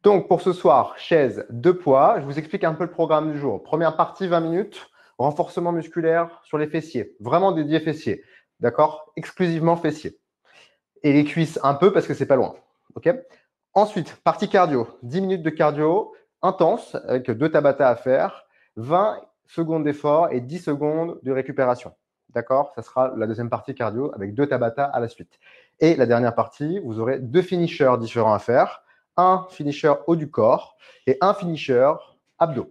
Donc, pour ce soir, chaise, 2 poids. Je vous explique un peu le programme du jour. Première partie, 20 minutes. Renforcement musculaire sur les fessiers. Vraiment dédié fessiers. D'accord? Exclusivement fessiers. Et les cuisses un peu parce que c'est pas loin. OK? Ensuite, partie cardio. 10 minutes de cardio intense avec 2 Tabata à faire. 20 secondes d'effort et 10 secondes de récupération. D'accord? Ça sera la deuxième partie cardio avec 2 Tabata à la suite. Et la dernière partie, vous aurez 2 finishers différents à faire. Un finisher haut du corps et un finisher abdos.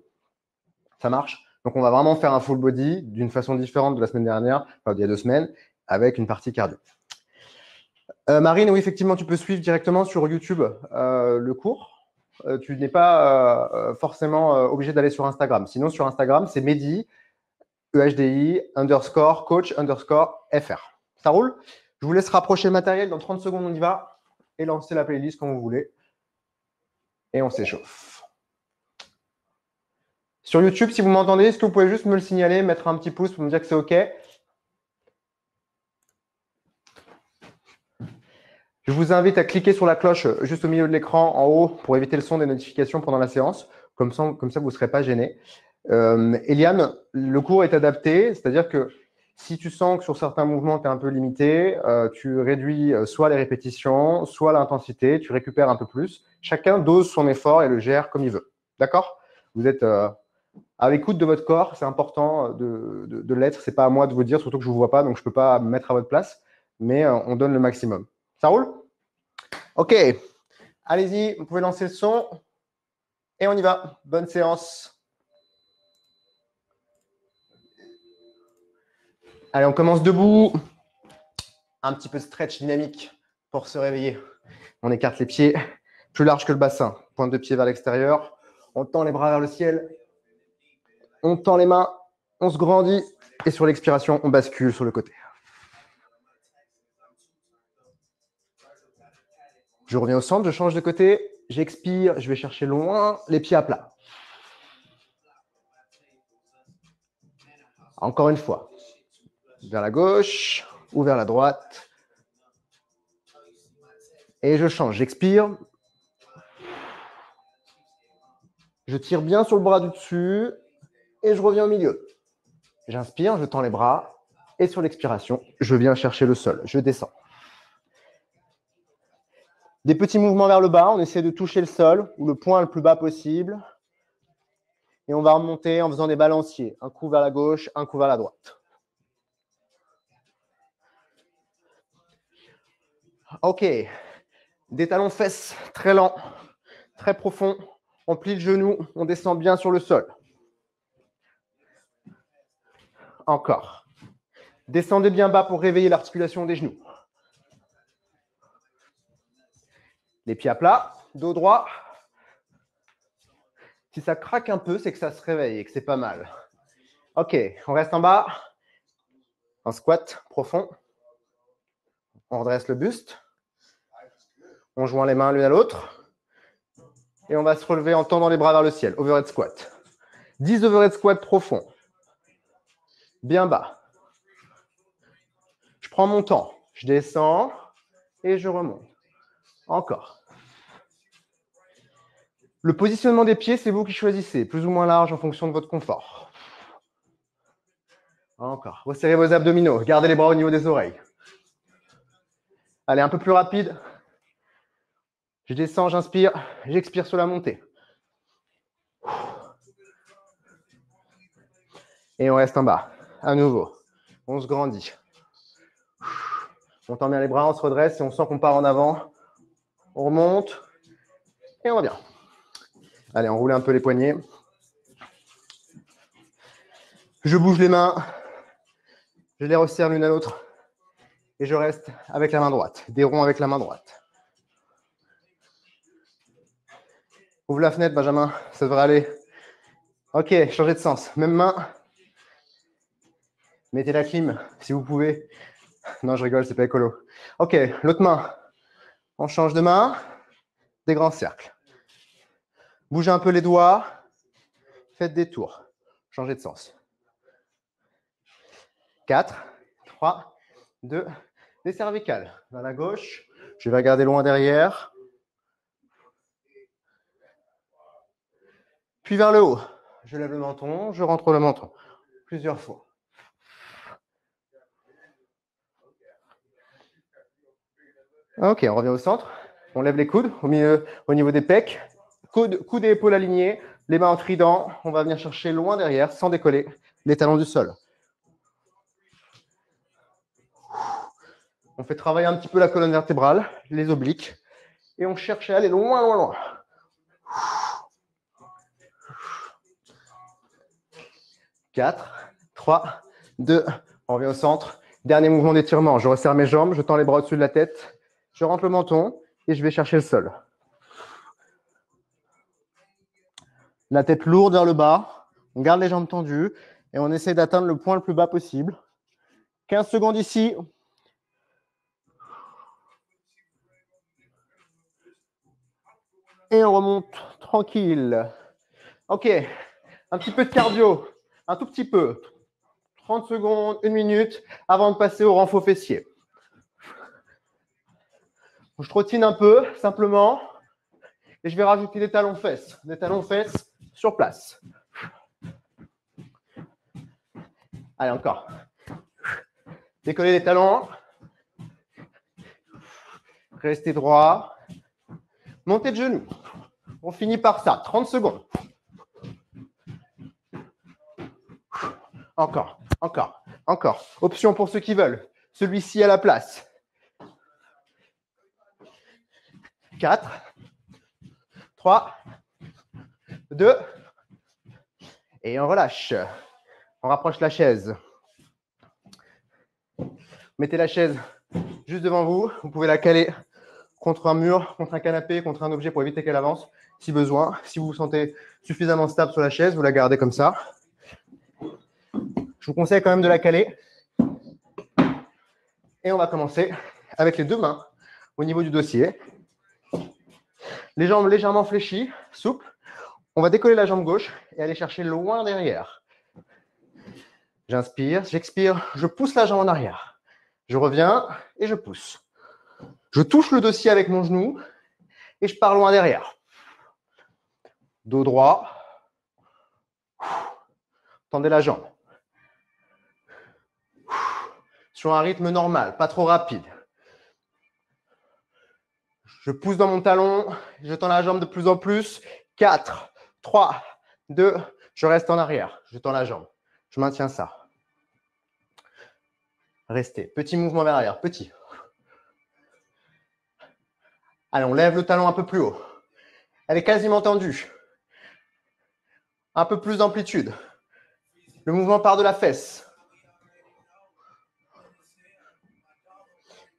Ça marche? Donc, on va vraiment faire un full body d'une façon différente de la semaine dernière, enfin, il y a 2 semaines, avec une partie cardio. Marine, oui, effectivement, tu peux suivre directement sur YouTube le cours. Tu n'es pas forcément obligé d'aller sur Instagram. Sinon, sur Instagram, c'est Mehdi, EHDI, _coach _FR. Ça roule? Je vous laisse rapprocher le matériel. Dans 30 secondes, on y va. Et lancer la playlist quand vous voulez. Et on s'échauffe. Sur YouTube, si vous m'entendez, est-ce que vous pouvez juste me le signaler, mettre un petit pouce pour me dire que c'est OK? Je vous invite à cliquer sur la cloche juste au milieu de l'écran, en haut, pour éviter le son des notifications pendant la séance. Comme ça vous ne serez pas gêné. Eliane, le cours est adapté, c'est-à-dire que si tu sens que sur certains mouvements, tu es un peu limité, tu réduis soit les répétitions, soit l'intensité, tu récupères un peu plus. Chacun dose son effort et le gère comme il veut. D'accord? Vous êtes à l'écoute de votre corps, c'est important de l'être. Ce n'est pas à moi de vous dire, surtout que je ne vous vois pas, donc je ne peux pas me mettre à votre place, mais on donne le maximum. Ça roule? OK. Allez-y, vous pouvez lancer le son. Et on y va. Bonne séance. Allez, on commence debout. Un petit peu de stretch dynamique pour se réveiller. On écarte les pieds plus large que le bassin. Pointe de pied vers l'extérieur. On tend les bras vers le ciel. On tend les mains. On se grandit. Et sur l'expiration, on bascule sur le côté. Je reviens au centre, je change de côté. J'expire, je vais chercher loin les pieds à plat. Encore une fois. Vers la gauche ou vers la droite. Et je change, j'expire. Je tire bien sur le bras du dessus et je reviens au milieu. J'inspire, je tends les bras et sur l'expiration, je viens chercher le sol. Je descends. Des petits mouvements vers le bas, on essaie de toucher le sol ou le point le plus bas possible. Et on va remonter en faisant des balanciers. Un coup vers la gauche, un coup vers la droite. OK. Des talons fesses très lents, très profonds. On plie le genou, on descend bien sur le sol. Encore. Descendez bien bas pour réveiller l'articulation des genoux. Les pieds à plat, dos droit. Si ça craque un peu, c'est que ça se réveille et que c'est pas mal. OK, on reste en bas. Un squat profond. On redresse le buste. On joint les mains l'une à l'autre. Et on va se relever en tendant les bras vers le ciel. Overhead squat. 10 overhead squat profonds. Bien bas. Je prends mon temps. Je descends et je remonte. Encore. Le positionnement des pieds, c'est vous qui choisissez. Plus ou moins large en fonction de votre confort. Encore. Resserrez vos abdominaux. Gardez les bras au niveau des oreilles. Allez, un peu plus rapide. Je descends, j'inspire, j'expire sur la montée. Et on reste en bas. À nouveau. On se grandit. On tend bien les bras, on se redresse et on sent qu'on part en avant. On remonte et on revient. Allez, on roule un peu les poignets. Je bouge les mains. Je les resserre l'une à l'autre. Et je reste avec la main droite. Des ronds avec la main droite. Ouvre la fenêtre, Benjamin. Ça devrait aller. OK, changez de sens. Même main. Mettez la clim si vous pouvez. Non, je rigole, c'est pas écolo. OK, l'autre main. On change de main. Des grands cercles. Bougez un peu les doigts. Faites des tours. Changez de sens. 4, 3, 2. Des cervicales. Vers la gauche. Je vais regarder loin derrière. puis vers le haut. Je lève le menton, je rentre le menton. Plusieurs fois. Ok, on revient au centre. On lève les coudes au milieu, au niveau des pecs. Coudes et épaules alignés. Les mains en trident. On va venir chercher loin derrière, sans décoller, les talons du sol. On fait travailler un petit peu la colonne vertébrale, les obliques. Et on cherche à aller loin, loin, loin. 4, 3, 2, on revient au centre. Dernier mouvement d'étirement. Je resserre mes jambes, je tends les bras au-dessus de la tête. Je rentre le menton et je vais chercher le sol. La tête lourde vers le bas. On garde les jambes tendues et on essaie d'atteindre le point le plus bas possible. 15 secondes ici. Et on remonte tranquille. Ok, un petit peu de cardio, un tout petit peu. 30 secondes, 1 minute, avant de passer au renfort fessier. Je trottine un peu, simplement, et je vais rajouter des talons fesses sur place. Allez, encore. Décollez les talons. Restez droit. Montez de genoux. On finit par ça, 30 secondes. Encore, encore, encore. Option pour ceux qui veulent. Celui-ci à la place. 4, 3, 2, et on relâche. On rapproche la chaise. Mettez la chaise juste devant vous. Vous pouvez la caler contre un mur, contre un canapé, contre un objet pour éviter qu'elle avance, si besoin. Si vous vous sentez suffisamment stable sur la chaise, vous la gardez comme ça. Je vous conseille quand même de la caler. Et on va commencer avec les deux mains au niveau du dossier. Les jambes légèrement fléchies, souples. On va décoller la jambe gauche et aller chercher loin derrière. J'inspire, j'expire, je pousse la jambe en arrière. Je reviens et je pousse. Je touche le dossier avec mon genou et je pars loin derrière. Dos droit. Tendez la jambe. Sur un rythme normal, pas trop rapide. Je pousse dans mon talon, je tends la jambe de plus en plus. 4, 3, 2, je reste en arrière. Je tends la jambe. Je maintiens ça. Restez. Petit mouvement vers l'arrière, petit. Allez, on lève le talon un peu plus haut. Elle est quasiment tendue. Un peu plus d'amplitude. Le mouvement part de la fesse.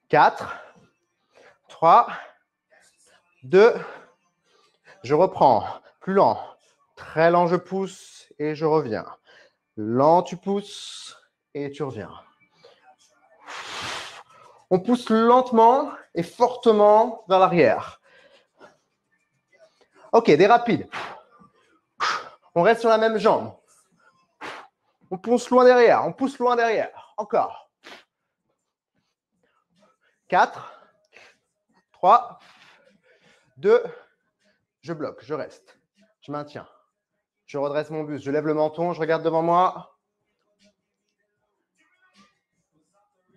4, 3, 2, je reprends. Plus lent. Très lent, je pousse et je reviens. Lent, tu pousses et tu reviens. On pousse lentement et fortement vers l'arrière. Ok, des rapides. On reste sur la même jambe. On pousse loin derrière, on pousse loin derrière. Encore. 4, 3, 2, je bloque, je reste. Je maintiens. Je redresse mon buste, je lève le menton, je regarde devant moi.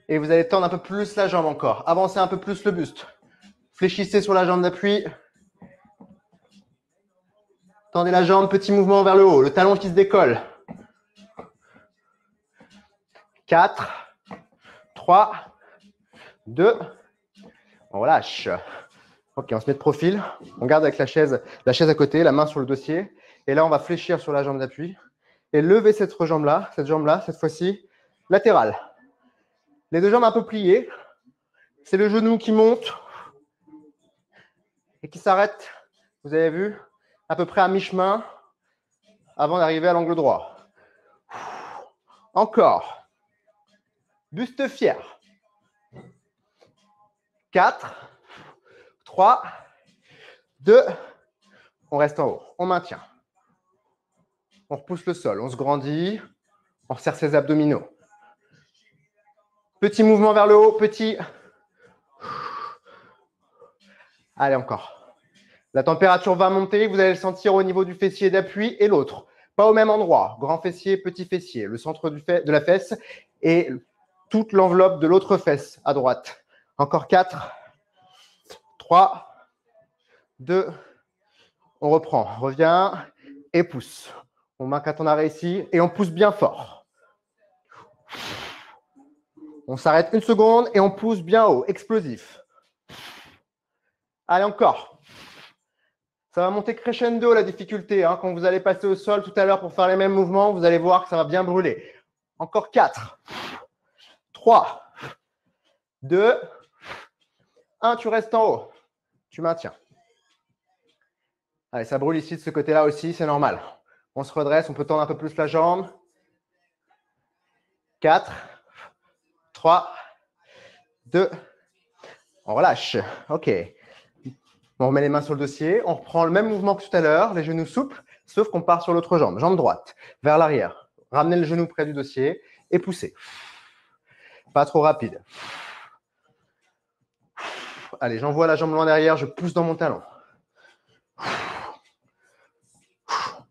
Et vous allez tendre un peu plus la jambe encore. Avancez un peu plus le buste. Fléchissez sur la jambe d'appui. Tendez la jambe, petit mouvement vers le haut. Le talon qui se décolle. 4, 3, 2, on relâche. Ok, on se met de profil. On garde avec la chaise à côté, la main sur le dossier. Et là, on va fléchir sur la jambe d'appui. Et lever cette jambe-là, cette fois-ci, latérale. Les deux jambes un peu pliées. C'est le genou qui monte et qui s'arrête, vous avez vu, à peu près à mi-chemin avant d'arriver à l'angle droit. Encore. Buste fier. 4, 3, 2, on reste en haut. On maintient. On repousse le sol, on se grandit, on resserre ses abdominaux. Petit mouvement vers le haut, petit. Allez, encore. La température va monter, vous allez le sentir au niveau du fessier d'appui et l'autre. Pas au même endroit. Grand fessier, petit fessier. Le centre de la fesse et toute l'enveloppe de l'autre fesse à droite. Encore 4, 3, 2, on reprend. Revient et pousse. On marque quand on a réussi et on pousse bien fort. On s'arrête une seconde et on pousse bien haut. Explosif. Allez, encore. Ça va monter crescendo la difficulté. Hein. Quand vous allez passer au sol tout à l'heure pour faire les mêmes mouvements, vous allez voir que ça va bien brûler. Encore 4, 3, 2, 1. Tu restes en haut. Tu maintiens. Allez, ça brûle ici de ce côté-là aussi, c'est normal. On se redresse, on peut tendre un peu plus la jambe. 4, 3, 2, on relâche. OK. On remet les mains sur le dossier, on reprend le même mouvement que tout à l'heure, les genoux souples, sauf qu'on part sur l'autre jambe. Jambe droite, vers l'arrière. Ramenez le genou près du dossier et poussez. Pas trop rapide. Allez, j'envoie la jambe loin derrière, je pousse dans mon talon.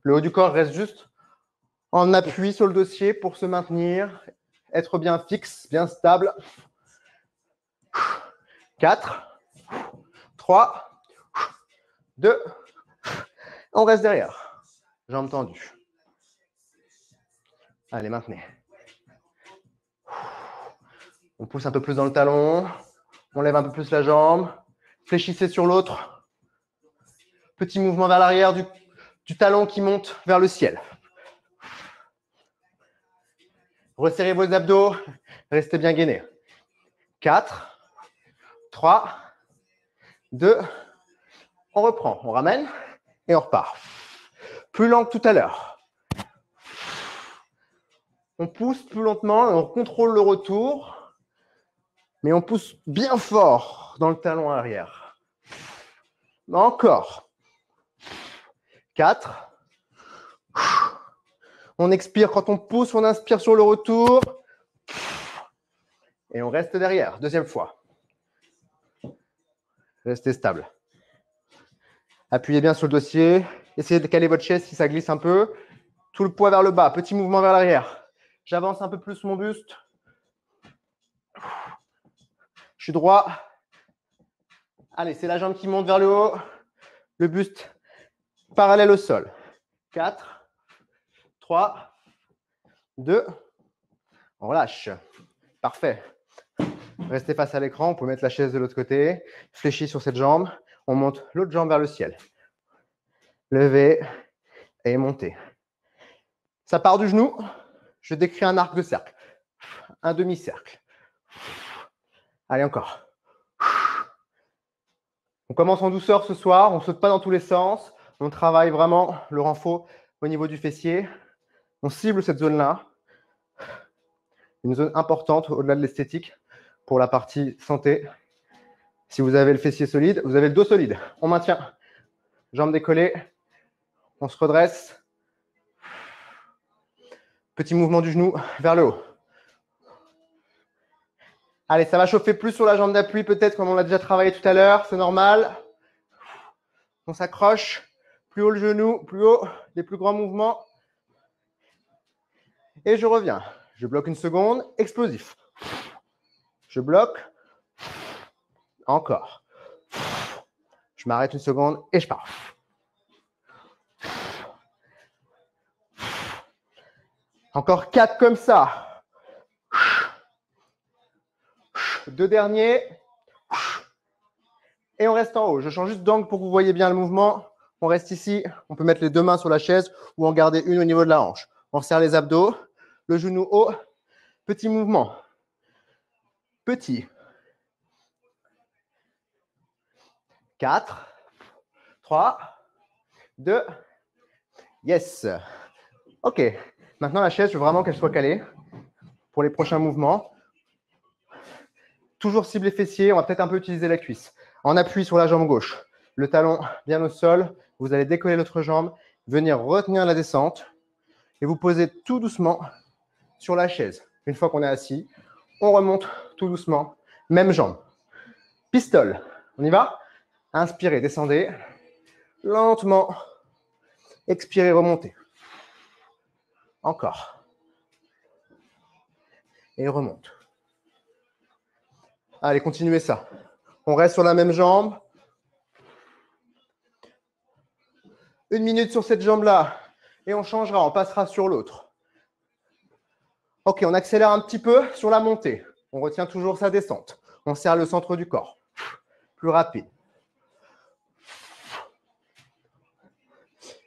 Le haut du corps reste juste en appui sur le dossier pour se maintenir, être bien fixe, bien stable. 4, 3, 2, on reste derrière. Jambes tendues. Allez, maintenez. On pousse un peu plus dans le talon. On lève un peu plus la jambe. Fléchissez sur l'autre. Petit mouvement vers l'arrière du talon qui monte vers le ciel. Resserrez vos abdos. Restez bien gainés. 4, 3, 2, on reprend. On ramène et on repart. Plus lent que tout à l'heure. On pousse plus lentement et on contrôle le retour. Mais on pousse bien fort dans le talon arrière. Encore. 4. On expire quand on pousse, on inspire sur le retour. Et on reste derrière. Deuxième fois. Restez stable. Appuyez bien sur le dossier. Essayez de caler votre chaise si ça glisse un peu. Tout le poids vers le bas. Petit mouvement vers l'arrière. J'avance un peu plus mon buste. Je suis droit. Allez, c'est la jambe qui monte vers le haut. Le buste parallèle au sol. 4, 3, 2, on relâche. Parfait. Restez face à l'écran. On peut mettre la chaise de l'autre côté. Fléchis sur cette jambe. On monte l'autre jambe vers le ciel. Levez et montez. Ça part du genou. Je décris un arc de cercle. Un demi-cercle. Allez, encore. On commence en douceur ce soir. On ne saute pas dans tous les sens. On travaille vraiment le renfort au niveau du fessier. On cible cette zone-là. Une zone importante au-delà de l'esthétique pour la partie santé. Si vous avez le fessier solide, vous avez le dos solide. On maintient. Jambes décollées. On se redresse. Petit mouvement du genou vers le haut. Allez, ça va chauffer plus sur la jambe d'appui, peut-être comme on l'a déjà travaillé tout à l'heure. C'est normal. On s'accroche. Plus haut le genou, plus haut, les plus grands mouvements. Et je reviens. Je bloque une seconde. Explosif. Je bloque. Encore. Je m'arrête une seconde et je pars. Encore 4 comme ça. 2 derniers. Et on reste en haut. Je change juste d'angle pour que vous voyez bien le mouvement. On reste ici. On peut mettre les deux mains sur la chaise ou en garder une au niveau de la hanche. On resserre les abdos. Le genou haut. Petit mouvement. Petit. 4, 3, 2. Yes. OK. Maintenant, la chaise, je veux vraiment qu'elle soit calée pour les prochains mouvements. Toujours cible les fessiers. On va peut-être un peu utiliser la cuisse. En appui sur la jambe gauche. Le talon bien au sol. Vous allez décoller l'autre jambe, venir retenir la descente et vous poser tout doucement sur la chaise. Une fois qu'on est assis, on remonte tout doucement. Même jambe. Pistole. On y va? Inspirez, descendez. Lentement. Expirez, remontez. Encore. Et remonte. Allez, continuez ça. On reste sur la même jambe. 1 minute sur cette jambe-là. Et on changera, on passera sur l'autre. Ok, on accélère un petit peu sur la montée. On retient toujours sa descente. On serre le centre du corps. Plus rapide.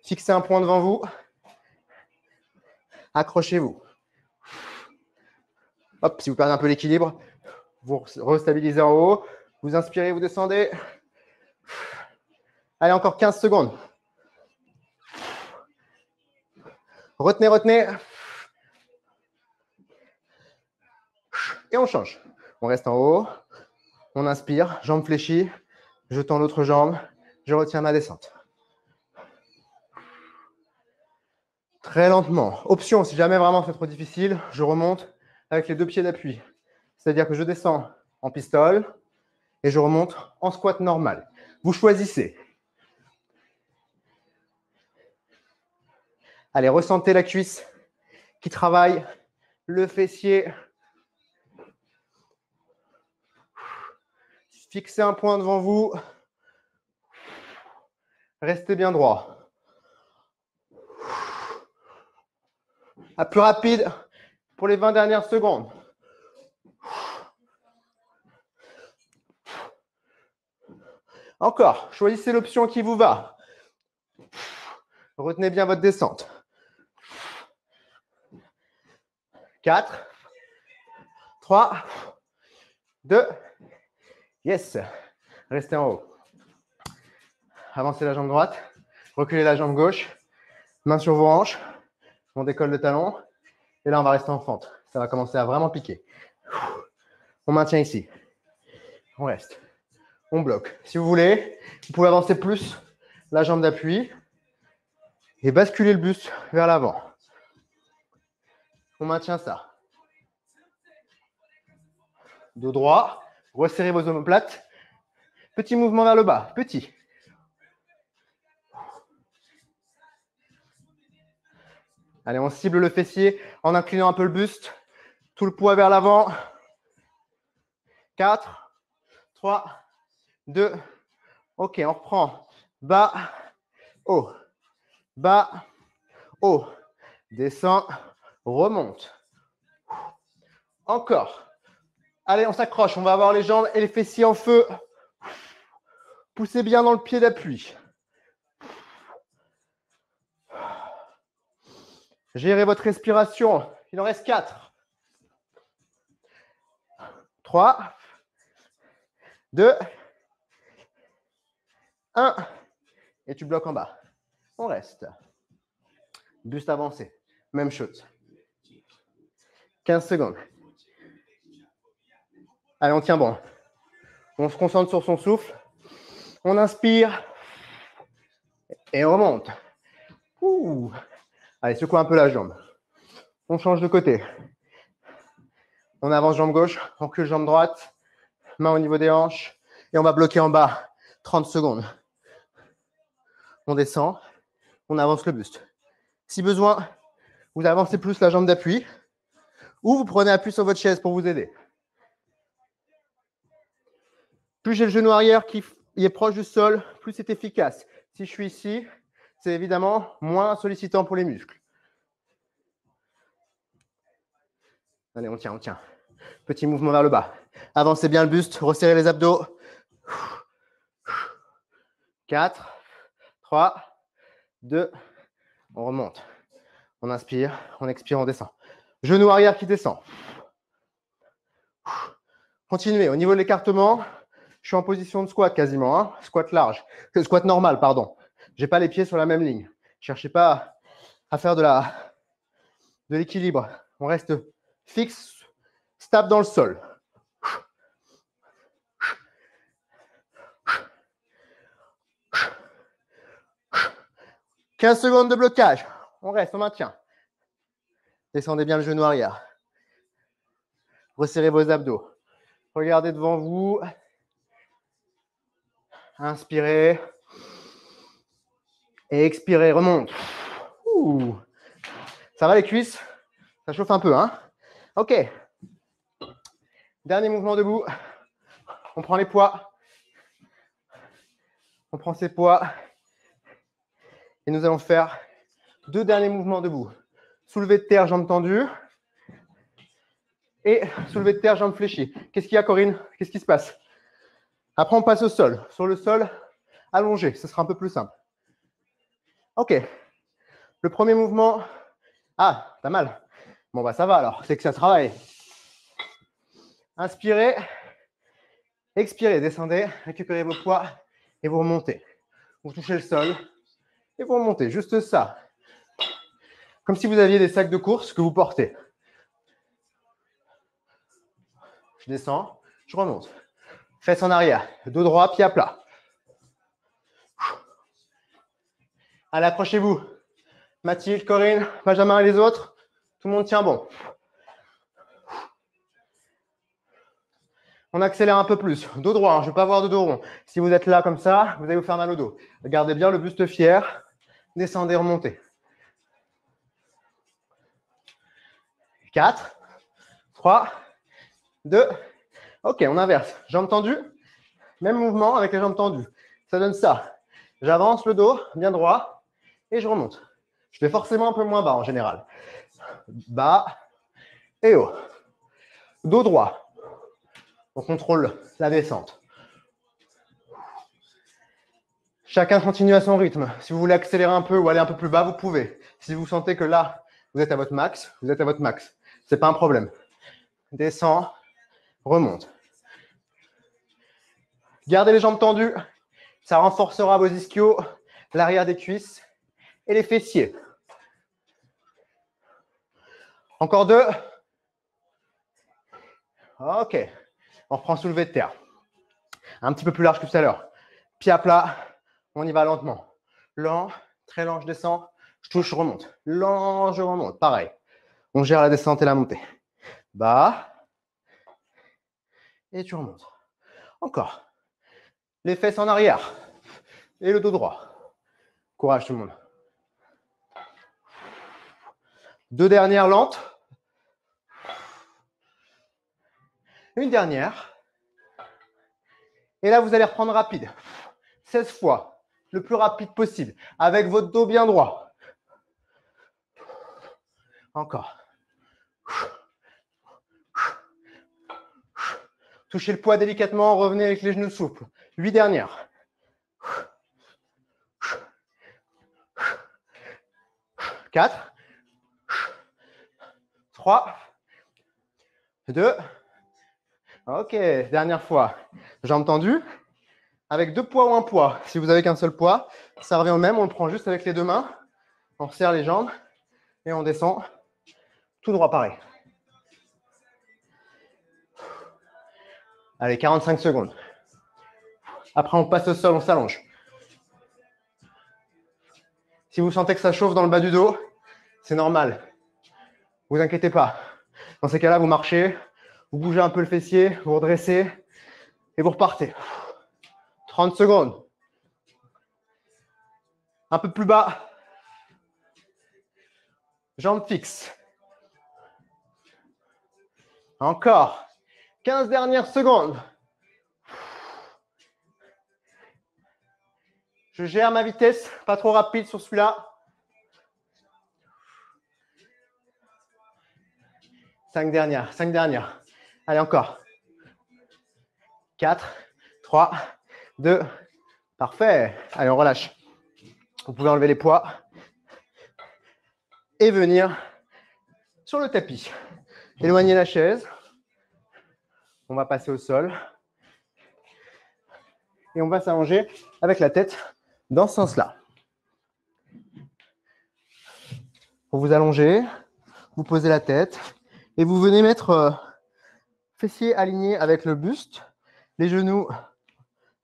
Fixez un point devant vous. Accrochez-vous. Hop, si vous perdez un peu l'équilibre, vous restabilisez en haut. Vous inspirez, vous descendez. Allez, encore 15 secondes. Retenez, retenez. Et on change. On reste en haut. On inspire, jambe fléchie. Je tends l'autre jambe. Je retiens ma descente. Très lentement. Option, si jamais vraiment c'est trop difficile, je remonte avec les 2 pieds d'appui. C'est-à-dire que je descends en pistole et je remonte en squat normal. Vous choisissez. Allez, ressentez la cuisse qui travaille, le fessier. Fixez un point devant vous. Restez bien droit. À plus rapide pour les 20 dernières secondes. Encore, choisissez l'option qui vous va. Retenez bien votre descente. 4, 3, 2, yes. Restez en haut. Avancez la jambe droite, reculez la jambe gauche, main sur vos hanches, on décolle le talon, et là on va rester en fente. Ça va commencer à vraiment piquer. On maintient ici. On reste. On bloque. Si vous voulez, vous pouvez avancer plus la jambe d'appui et basculer le buste vers l'avant. On maintient ça. Dos droit, resserrez vos omoplates. Petit mouvement vers le bas, petit. Allez, on cible le fessier en inclinant un peu le buste. Tout le poids vers l'avant. 4, 3, 2. Ok, on reprend. Bas, haut. Bas, haut. Descend, remonte. Encore. Allez, on s'accroche. On va avoir les jambes et les fessiers en feu. Poussez bien dans le pied d'appui. Gérez votre respiration. Il en reste 4. 3, 2, 1. Et tu bloques en bas. On reste. Buste avancé. Même chose. 15 secondes. Allez, on tient bon. On se concentre sur son souffle. On inspire. Et on remonte. Ouh. Allez, secoue un peu la jambe. On change de côté. On avance jambe gauche, on recule jambe droite. Main au niveau des hanches. Et on va bloquer en bas. 30 secondes. On descend. On avance le buste. Si besoin, vous avancez plus la jambe d'appui. Ou vous prenez appui sur votre chaise pour vous aider. Plus j'ai le genou arrière qui est proche du sol, plus c'est efficace. Si je suis ici, c'est évidemment moins sollicitant pour les muscles. Allez, on tient, on tient. Petit mouvement vers le bas. Avancez bien le buste, resserrez les abdos. 4, 3, 2, on remonte. On inspire, on expire, on descend. Genou arrière qui descend. Continuez. Au niveau de l'écartement, je suis en position de squat quasiment. Hein. Squat large. Squat normal, pardon. Je n'ai pas les pieds sur la même ligne. Ne cherchez pas à faire de l'équilibre. On reste fixe, stable dans le sol. 15 secondes de blocage. On reste, on maintient. Descendez bien le genou arrière. Resserrez vos abdos. Regardez devant vous. Inspirez. Et expirez, remonte. Ouh. Ça va les cuisses? Ça chauffe un peu, hein? Ok. Dernier mouvement debout. On prend les poids. On prend ses poids. Et nous allons faire 2 derniers mouvements debout. Soulevé de terre, jambes tendues. Et soulevé de terre, jambes fléchies. Qu'est-ce qu'il y a, Corinne? Qu'est-ce qui se passe? Après, on passe au sol. Sur le sol, allongé. Ce sera un peu plus simple. Ok. Le premier mouvement. Ah, t'as mal. Bon, bah ça va alors. C'est que ça travaille. Inspirez. Expirez. Descendez. Récupérez vos poids. Et vous remontez. Vous touchez le sol. Et vous remontez. Juste ça. Comme si vous aviez des sacs de course que vous portez. Je descends. Je remonte. Fesses en arrière. Dos droit, pied à plat. Allez, accrochez-vous. Mathilde, Corinne, Benjamin et les autres. Tout le monde tient bon. On accélère un peu plus. Dos droit, hein, je ne veux pas avoir de dos rond. Si vous êtes là comme ça, vous allez vous faire mal au dos. Gardez bien le buste fier. Descendez, remontez. 4, 3, 2. Ok, on inverse. Jambes tendues. Même mouvement avec les jambes tendues. Ça donne ça. J'avance le dos, bien droit, et je remonte. Je fais forcément un peu moins bas en général. Bas et haut. Dos droit. On contrôle la descente. Chacun continue à son rythme. Si vous voulez accélérer un peu ou aller un peu plus bas, vous pouvez. Si vous sentez que là, vous êtes à votre max, vous êtes à votre max. Ce n'est pas un problème. Descend, remonte. Gardez les jambes tendues. Ça renforcera vos ischios, l'arrière des cuisses et les fessiers. Encore 2. Ok. On reprend soulevé de terre. Un petit peu plus large que tout à l'heure. Pied à plat. On y va lentement. Lent, très lent, je descends. Je touche, je remonte. Lent, je remonte. Pareil. On gère la descente et la montée. Bas. Et tu remontes. Encore. Les fesses en arrière. Et le dos droit. Courage tout le monde. 2 dernières lentes. Une dernière. Et là, vous allez reprendre rapide. 16 fois. Le plus rapide possible. Avec votre dos bien droit. Encore. Touchez le poids délicatement. Revenez avec les genoux souples. 8 dernières. 4. 3. 2. Ok, dernière fois. Jambes tendues. Avec 2 poids ou 1 poids. Si vous n'avez qu'un seul poids, ça revient au même. On le prend juste avec les 2 mains. On serre les jambes et on descend tout droit pareil. Allez, 45 secondes. Après, on passe au sol, on s'allonge. Si vous sentez que ça chauffe dans le bas du dos, c'est normal. Ne vous inquiétez pas. Dans ces cas-là, vous marchez, vous bougez un peu le fessier, vous redressez et vous repartez. 30 secondes. Un peu plus bas. Jambes fixes. Encore. 15 dernières secondes. Je gère ma vitesse, pas trop rapide sur celui-là. 5 dernières, 5 dernières. Allez, encore. 4, 3, 2. Parfait. Allez, on relâche. Vous pouvez enlever les poids et venir sur le tapis. Éloignez la chaise. On va passer au sol. Et on va s'allonger avec la tête dans ce sens-là. Vous vous allongez, vous posez la tête et vous venez mettre fessiers alignés avec le buste, les genoux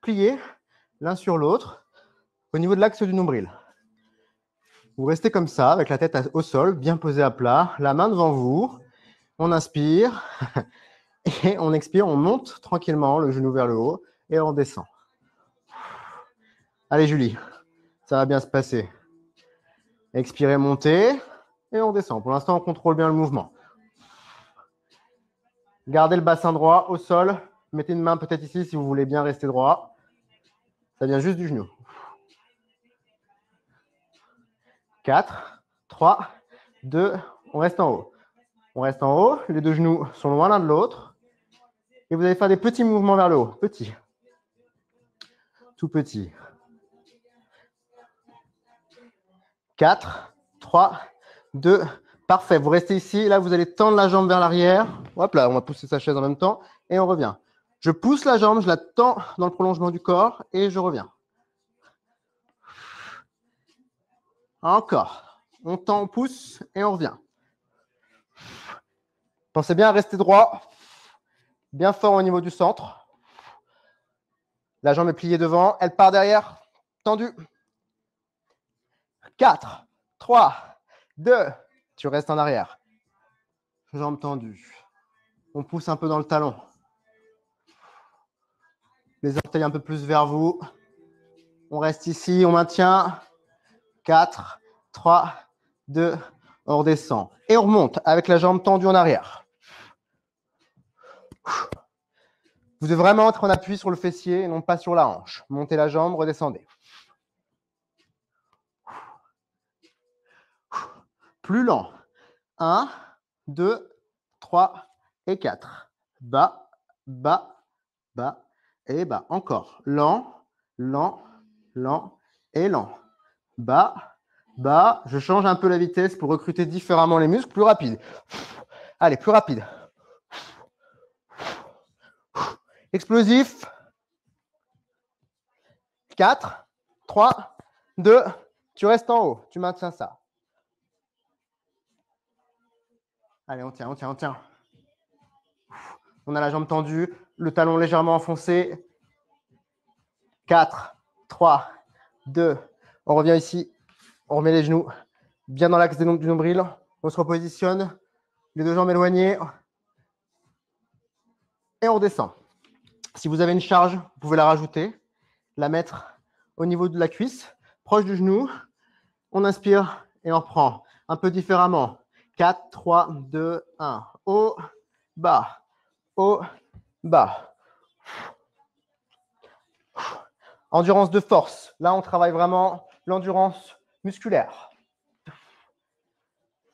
pliés l'un sur l'autre au niveau de l'axe du nombril. Vous restez comme ça avec la tête au sol, bien posée à plat, la main devant vous. On inspire et on expire, on monte tranquillement le genou vers le haut et on descend. Allez Julie, Ça va bien se passer. Expirez, montez et on descend. Pour l'instant, on contrôle bien le mouvement. Gardez le bassin droit au sol. Mettez une main peut-être ici si vous voulez bien rester droit. Ça vient juste du genou. 4, 3, 2, on reste en haut. On reste en haut, les deux genoux sont loin l'un de l'autre. Et vous allez faire des petits mouvements vers le haut. Petit. Tout petit. 4, 3, 2, parfait. Vous restez ici. Là, vous allez tendre la jambe vers l'arrière. Hop là, on va pousser sa chaise en même temps. Et on revient. Je pousse la jambe, je la tends dans le prolongement du corps et je reviens. Encore. On tend, on pousse et on revient. Pensez bien à rester droit. Bien fort au niveau du centre. La jambe est pliée devant. Elle part derrière. Tendue. 4, 3, 2. Tu restes en arrière. Jambe tendue. On pousse un peu dans le talon. Les orteils un peu plus vers vous. On reste ici, on maintient. 4, 3, 2, on redescend. Et on remonte avec la jambe tendue en arrière. Vous devez vraiment être en appui sur le fessier et non pas sur la hanche. Montez la jambe, redescendez. Plus lent. 1, 2, 3 et 4. Bas, bas, bas et bas. Encore. Lent, lent, lent et lent. Bas, bas. Je change un peu la vitesse pour recruter différemment les muscles. Plus rapide. Allez, plus rapide. Explosif. 4, 3, 2. Tu restes en haut. Tu maintiens ça. Allez, on tient, on tient, on tient. On a la jambe tendue, le talon légèrement enfoncé. 4, 3, 2. On revient ici. On remet les genoux bien dans l'axe du nombril. On se repositionne. Les deux jambes éloignées. Et on redescend. Si vous avez une charge, vous pouvez la rajouter. La mettre au niveau de la cuisse, proche du genou. On inspire et on reprend. Un peu différemment. 4, 3, 2, 1. Haut, bas. Haut, bas. Endurance de force. Là, on travaille vraiment l'endurance musculaire.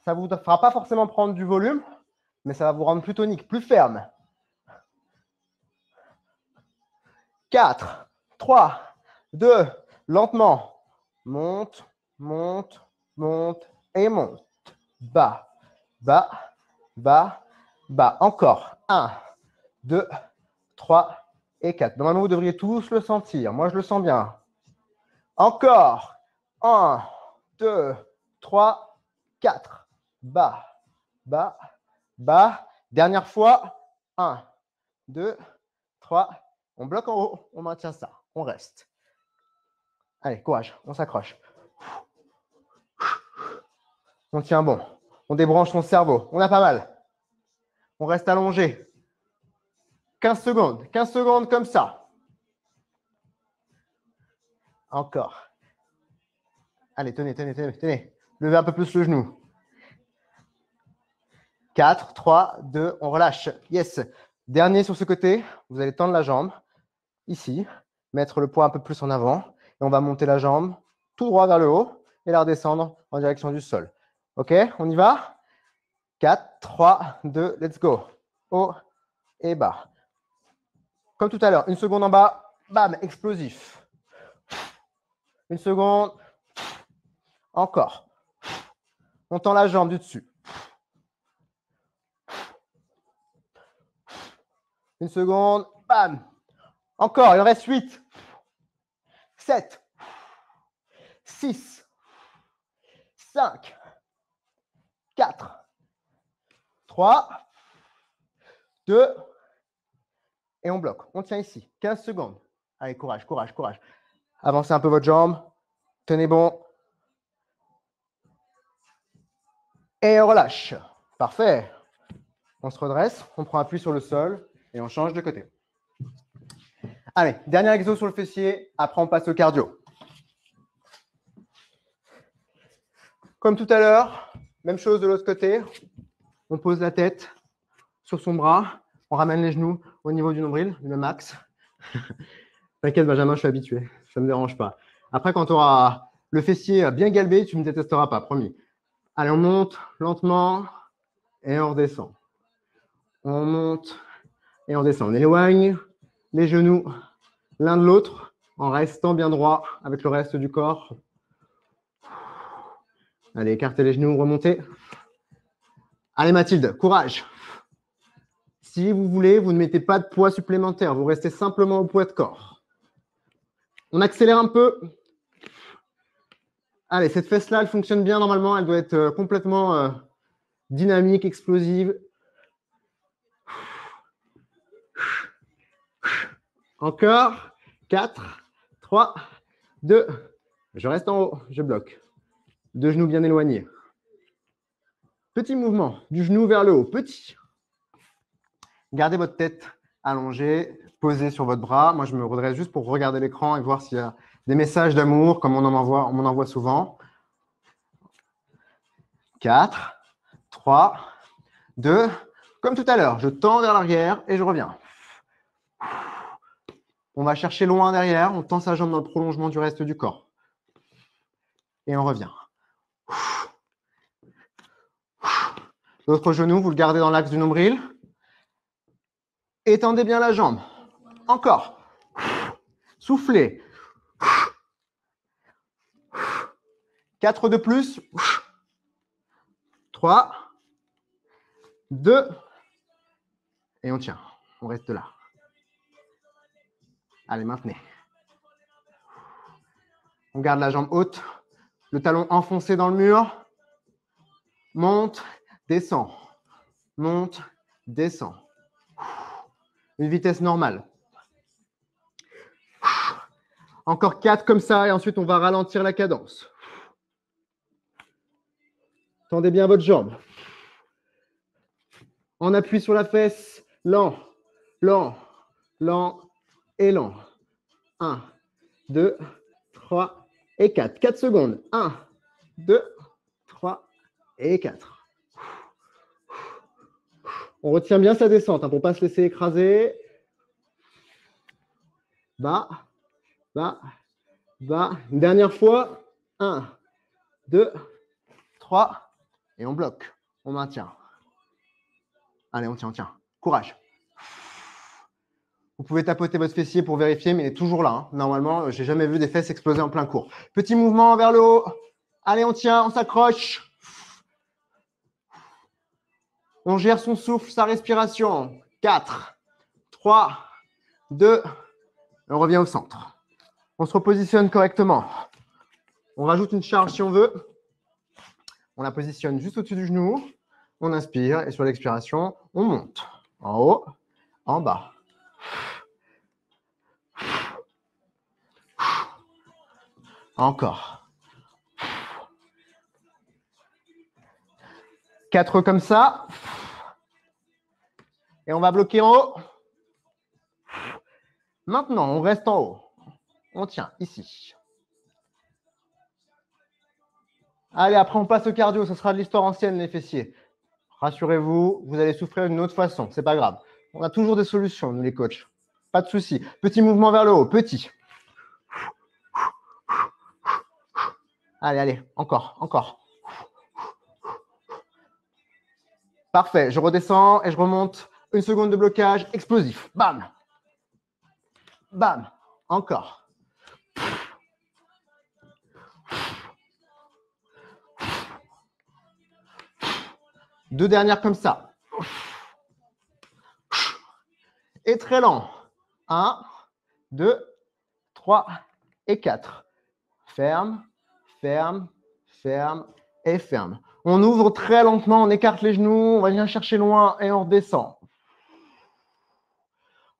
Ça ne vous fera pas forcément prendre du volume, mais ça va vous rendre plus tonique, plus ferme. 4, 3, 2, lentement. Monte, monte, monte et monte. Bas, bas, bas, bas. Encore. 1, 2, 3 et 4. Normalement, vous devriez tous le sentir. Moi, je le sens bien. Encore. 1, 2, 3, 4. Bas, bas, bas. Dernière fois. 1, 2, 3. On bloque en haut. On maintient ça. On reste. Allez, courage. On s'accroche. On tient bon. On débranche son cerveau. On a pas mal. On reste allongé. 15 secondes. 15 secondes comme ça. Encore. Allez, tenez, tenez, tenez, tenez. Levez un peu plus le genou. 4, 3, 2, on relâche. Yes. Dernier sur ce côté. Vous allez tendre la jambe. Ici. Mettre le poids un peu plus en avant. Et on va monter la jambe tout droit vers le haut et la redescendre en direction du sol. OK, on y va? 4, 3, 2, let's go. Haut et bas. Comme tout à l'heure, une seconde en bas. Bam, explosif. Une seconde. Encore. On tend la jambe du dessus. Une seconde. Bam. Encore, il en reste 8. 7. 6. 5. 4. 3. 2. Et on bloque. On tient ici. 15 secondes. Allez, courage, courage, courage. Avancez un peu votre jambe. Tenez bon. Et on relâche. Parfait. On se redresse, on prend appui sur le sol et on change de côté. Allez, dernier exo sur le fessier. Après, on passe au cardio. Comme tout à l'heure, même chose de l'autre côté. On pose la tête sur son bras. On ramène les genoux au niveau du nombril, le même axe. T'inquiète, Benjamin, je suis habitué. Ça ne me dérange pas. Après, quand tu auras le fessier bien galbé, tu ne me détesteras pas, promis. Allez, on monte lentement et on redescend. On monte et on descend. On éloigne les genoux l'un de l'autre en restant bien droit avec le reste du corps. Allez, écartez les genoux, remontez. Allez, Mathilde, courage. Si vous voulez, vous ne mettez pas de poids supplémentaire. Vous restez simplement au poids de corps. On accélère un peu. Allez, cette fesse-là, elle fonctionne bien normalement. Elle doit être complètement dynamique, explosive. Encore. 4, 3, 2. Je reste en haut, je bloque. Deux genoux bien éloignés. Petit mouvement, du genou vers le haut. Petit. Gardez votre tête allongée, posée sur votre bras. Moi, je me redresse juste pour regarder l'écran et voir s'il y a des messages d'amour, comme on m'en envoie souvent. 4, 3, 2. Comme tout à l'heure, je tends vers l'arrière et je reviens. On va chercher loin derrière. On tend sa jambe dans le prolongement du reste du corps. Et on revient. L'autre genou, vous le gardez dans l'axe du nombril. Étendez bien la jambe. Encore. Soufflez. 4 de plus. 3, 2. Et on tient. On reste là. Allez, maintenez. On garde la jambe haute. Le talon enfoncé dans le mur. Monte, descend. Monte, descend. Une vitesse normale. Encore 4 comme ça et ensuite on va ralentir la cadence. Tendez bien votre jambe. En appui sur la fesse, lent, lent, lent et lent. 1, 2, 3 et 4. 4 secondes. 1, 2, 3 et 4. On retient bien sa descente pour ne pas se laisser écraser. Bas, bas, bas. Une dernière fois. 1, 2, 3. Et on bloque. On maintient. Allez, on tient, on tient. Courage. Vous pouvez tapoter votre fessier pour vérifier, mais il est toujours là. Hein. Normalement, je n'ai jamais vu des fesses exploser en plein cours. Petit mouvement vers le haut. Allez, on tient, on s'accroche. On gère son souffle, sa respiration. 4, 3, 2. On revient au centre. On se repositionne correctement. On rajoute une charge si on veut. On la positionne juste au-dessus du genou. On inspire et sur l'expiration, on monte. En haut, en bas. Encore. 4 comme ça. Et on va bloquer en haut. Maintenant, on reste en haut. On tient ici. Allez, après, on passe au cardio. Ce sera de l'histoire ancienne, les fessiers. Rassurez-vous, vous allez souffrir d'une autre façon. Ce n'est pas grave. On a toujours des solutions, nous, les coachs. Pas de souci. Petit mouvement vers le haut. Petit. Allez, allez. Encore, encore. Parfait. Je redescends et je remonte. Une seconde de blocage. Explosif. Bam. Bam. Encore. Deux dernières comme ça. Et très lent. 1, 2, 3 et 4. Ferme, ferme, ferme et ferme. On ouvre très lentement, on écarte les genoux, on va bien chercher loin et on redescend.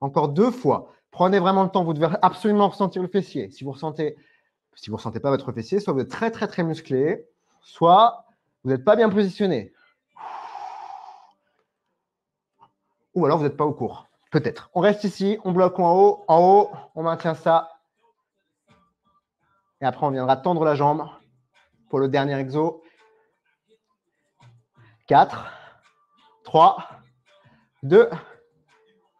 Encore 2 fois. Prenez vraiment le temps, vous devez absolument ressentir le fessier. Si vous ne ressentez pas votre fessier, soit vous êtes très, très, très musclé, soit vous n'êtes pas bien positionné. Ou alors vous n'êtes pas au cours. Peut-être. On reste ici, on bloque en haut, on maintient ça. Et après, on viendra tendre la jambe pour le dernier exo. 4, 3, 2.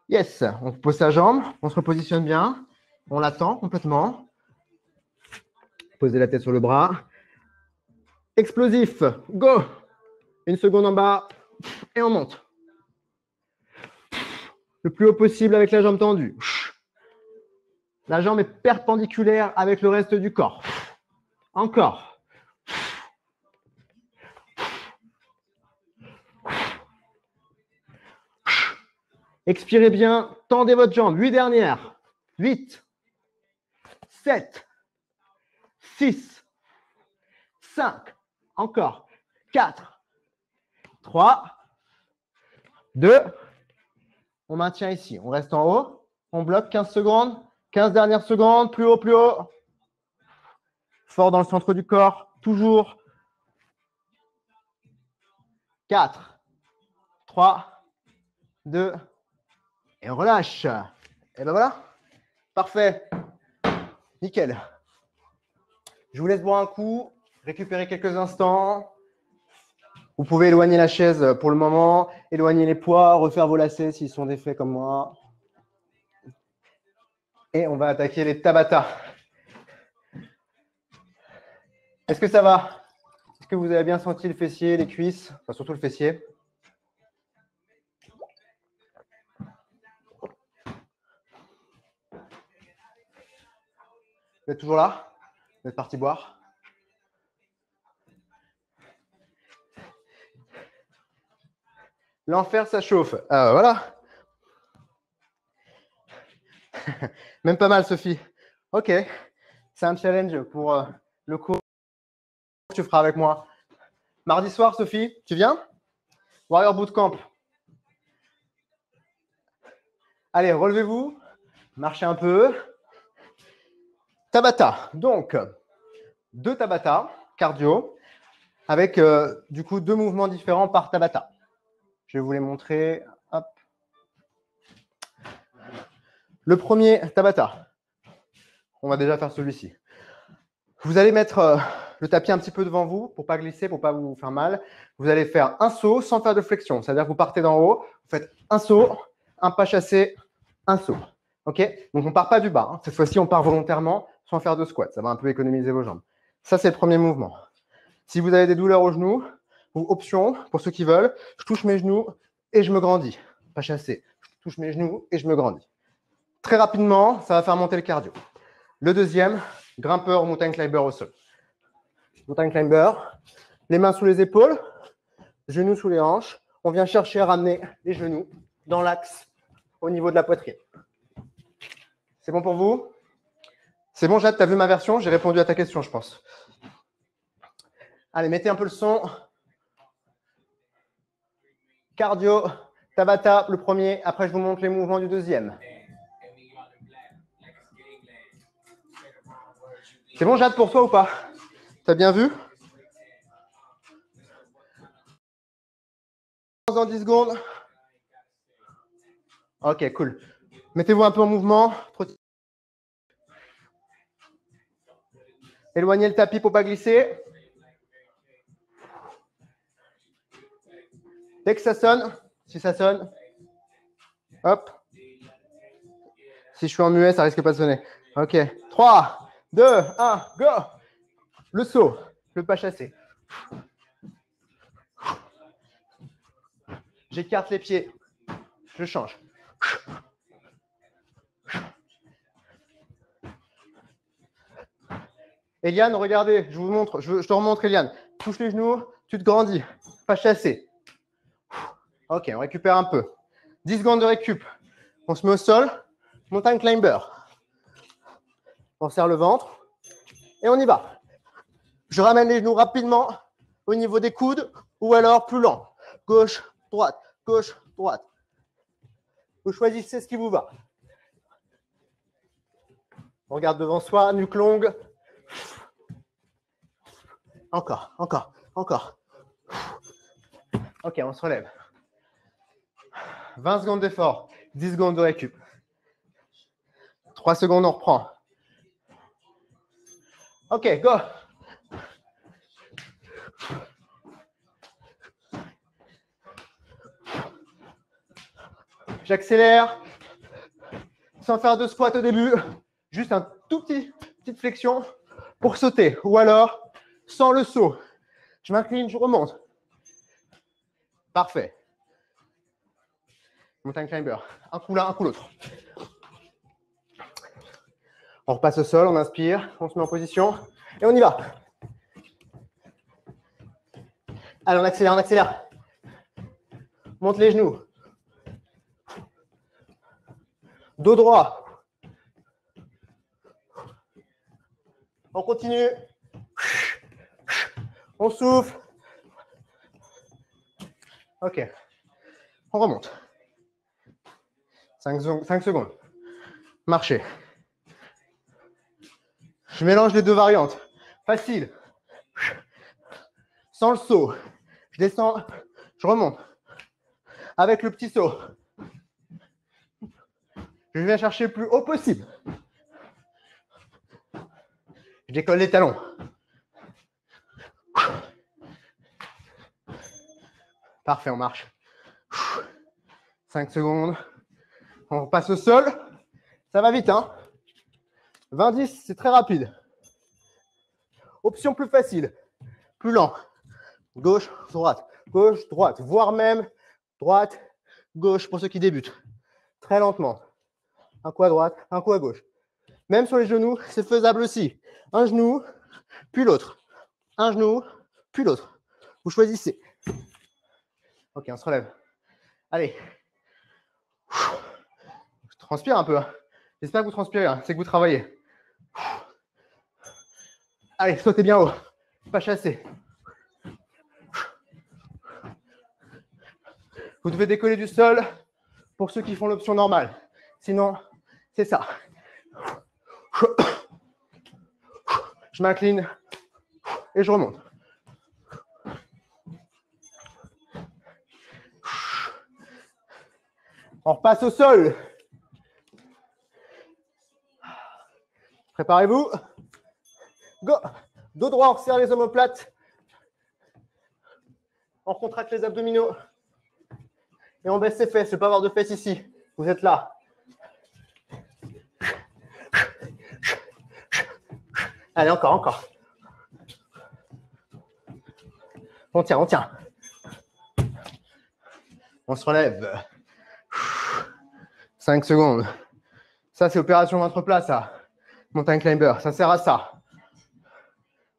Yes. On pose sa jambe, on se repositionne bien. On l'attend complètement. Posez la tête sur le bras. Explosif. Go. Une seconde en bas et on monte. Le plus haut possible avec la jambe tendue. La jambe est perpendiculaire avec le reste du corps. Encore. Expirez bien, tendez votre jambe. 8 dernières. 8, 7, 6, 5, encore. 4, 3, 2. On maintient ici. On reste en haut. On bloque 15 secondes. 15 dernières secondes. Plus haut, plus haut. Fort dans le centre du corps. Toujours. 4, 3, 2. Et on relâche. Et ben voilà. Parfait. Nickel. Je vous laisse boire un coup. Récupérer quelques instants. Vous pouvez éloigner la chaise pour le moment. Éloigner les poids. Refaire vos lacets s'ils sont défaits comme moi. Et on va attaquer les Tabata. Est-ce que ça va? Est-ce que vous avez bien senti le fessier, les cuisses? Enfin, surtout le fessier. Vous êtes toujours là? Vous êtes parti boire? L'enfer, ça chauffe. Voilà. Même pas mal, Sophie. OK. C'est un challenge pour le cours que tu feras avec moi. Mardi soir, Sophie, tu viens? Warrior Bootcamp. Allez, relevez-vous. Marchez un peu. Tabata. Donc, 2 Tabata, cardio, avec du coup 2 mouvements différents par Tabata. Je vais vous les montrer. Hop. Le premier Tabata. On va déjà faire celui-ci. Vous allez mettre le tapis un petit peu devant vous pour ne pas glisser, pour ne pas vous faire mal. Vous allez faire un saut sans faire de flexion. C'est-à-dire que vous partez d'en haut, vous faites un saut, un pas chassé, un saut. OK? Donc, on ne part pas du bas. Hein. Cette fois-ci, on part volontairement sans faire de squat. Ça va un peu économiser vos jambes. Ça, c'est le premier mouvement. Si vous avez des douleurs aux genoux, ou option, pour ceux qui veulent, je touche mes genoux et je me grandis. Pas chassé. Je touche mes genoux et je me grandis. Très rapidement, ça va faire monter le cardio. Le deuxième, grimpeur ou mountain climber au sol. Mountain climber, les mains sous les épaules, genoux sous les hanches. On vient chercher à ramener les genoux dans l'axe au niveau de la poitrine. C'est bon pour vous? C'est bon, Jade, tu as vu ma version? J'ai répondu à ta question, je pense. Allez, mettez un peu le son. Cardio, Tabata, le premier. Après, je vous montre les mouvements du deuxième. C'est bon, Jade, pour toi ou pas? T'as bien vu? Dans 10 secondes. Ok, cool. Mettez-vous un peu en mouvement. Éloignez le tapis pour ne pas glisser. Dès que ça sonne, si ça sonne, hop. Si je suis en muet, ça risque pas de sonner. Ok. 3, 2, 1, go. Le saut, le pas chassé. J'écarte les pieds. Je change. Eliane, regardez, je vous montre, je te remontre, Eliane. Touche les genoux, tu te grandis. Pas chassé. Ok, on récupère un peu. 10 secondes de récup. On se met au sol. Mountain climber. On serre le ventre. Et on y va. Je ramène les genoux rapidement au niveau des coudes ou alors plus lent. Gauche, droite, gauche, droite. Vous choisissez ce qui vous va. On regarde devant soi, nuque longue. Encore, encore, encore. Ok, on se relève. 20 secondes d'effort, 10 secondes de récup. 3 secondes, on reprend. Ok, go. J'accélère sans faire de squat au début. Juste un petite flexion pour sauter. Ou alors, sans le saut. Je m'incline, je remonte. Parfait. Mountain climber. Un coup l'un, un coup l'autre. On repasse au sol, on inspire, on se met en position et on y va. Allez, on accélère, on accélère. Monte les genoux. Dos droit. On continue. On souffle. Ok. On remonte. 5 secondes. Marcher. Je mélange les deux variantes. Facile. Sans le saut. Je descends, je remonte. Avec le petit saut. Je viens chercher le plus haut possible. Je décolle les talons. Parfait, on marche. 5 secondes. On repasse au sol. Ça va vite, hein? 20-10, c'est très rapide. Option plus facile, plus lent. Gauche, droite, voire même droite, gauche pour ceux qui débutent. Très lentement. Un coup à droite, un coup à gauche. Même sur les genoux, c'est faisable aussi. Un genou, puis l'autre. Un genou, puis l'autre. Vous choisissez. Ok, on se relève. Allez. Je transpire un peu. J'espère que vous transpirez, hein. C'est que vous travaillez. Allez, sautez bien haut. Pas chasser. Vous devez décoller du sol pour ceux qui font l'option normale. Sinon, c'est ça. Je m'incline et je remonte. On repasse au sol. Préparez-vous. Go. Dos droit, on resserre les omoplates. On contracte les abdominaux. Et on baisse ses fesses. Je ne veux pas avoir de fesses ici. Vous êtes là. Allez, encore. On tient. On se relève. 5 secondes. Ça, c'est opération ventre plat, ça. Mountain climber, ça sert à ça.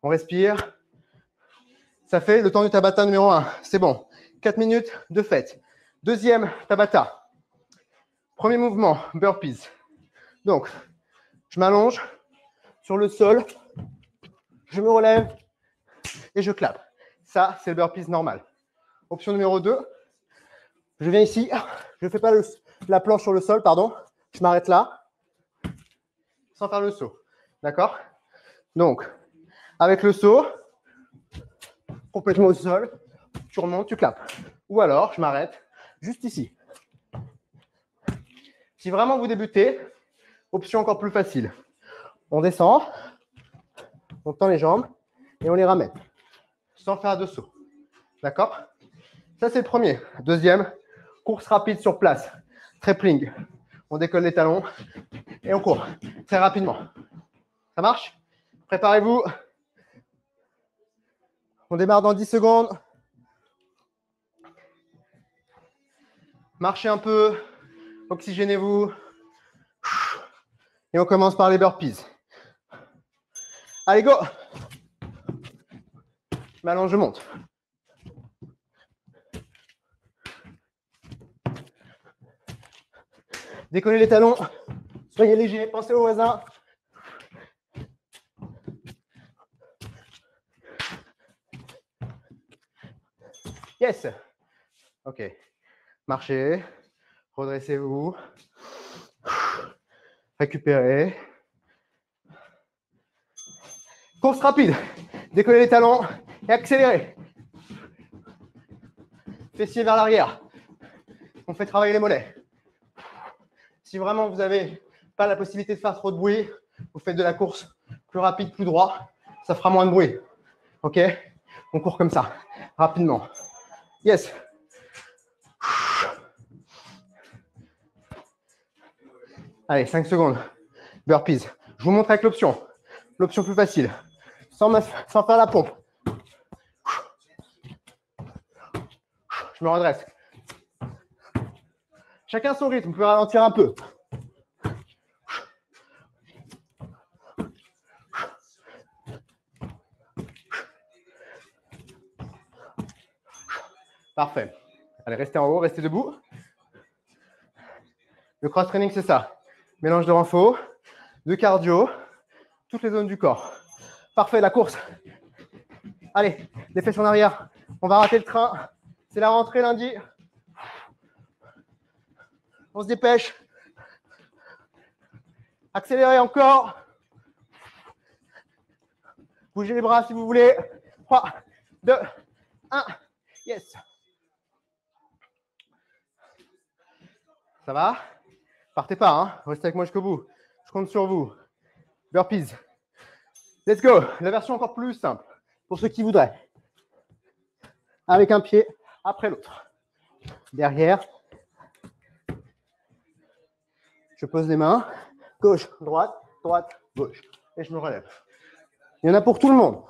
On respire. Ça fait le temps du Tabata numéro 1. C'est bon. 4 minutes de fête. Deuxième Tabata. Premier mouvement, burpees. Donc, je m'allonge sur le sol. Je me relève et je clappe. Ça, c'est le burpees normal. Option numéro 2. Je viens ici. Je ne fais pas la planche sur le sol, pardon. Je m'arrête là. Sans faire le saut. D'accord? Donc, avec le saut, complètement au sol, tu remontes, tu clapes. Ou alors, je m'arrête juste ici. Si vraiment vous débutez, option encore plus facile. On descend, on tend les jambes et on les ramène. Sans faire de saut. D'accord? Ça, c'est le premier. Deuxième, course rapide sur place. Tripling. On décolle les talons et on court très rapidement. Ça marche? Préparez-vous. On démarre dans 10 secondes. Marchez un peu. Oxygénez-vous. Et on commence par les burpees. Allez, go! Je m'allonge, je monte. Décollez les talons. Soyez léger, pensez aux voisins. Yes! Ok. Marchez. Redressez-vous. Récupérez. Course rapide. Décollez les talons et accélérez. Fessiers vers l'arrière. On fait travailler les mollets. Si vraiment vous n'avez pas la possibilité de faire trop de bruit, vous faites de la course plus rapide, plus droit. Ça fera moins de bruit. Ok? On court comme ça, rapidement. Yes. Allez, 5 secondes. Burpees. Je vous montre avec l'option. L'option plus facile. Sans faire la pompe. Je me redresse. Chacun son rythme. Vous pouvez ralentir un peu. Parfait. Allez, restez en haut, restez debout. Le cross-training, c'est ça. Mélange de renfort, de cardio, toutes les zones du corps. Parfait, la course. Allez, les fesses en arrière. On va rater le train. C'est la rentrée lundi. On se dépêche. Accélérez encore. Bougez les bras si vous voulez. 3, 2, 1. Yes. Ça va? Partez pas, hein? Restez avec moi jusqu'au bout. Je compte sur vous. Burpees. Let's go. La version encore plus simple. Pour ceux qui voudraient. Avec un pied après l'autre. Derrière. Je pose les mains. Gauche, droite, droite, gauche. Et je me relève. Il y en a pour tout le monde.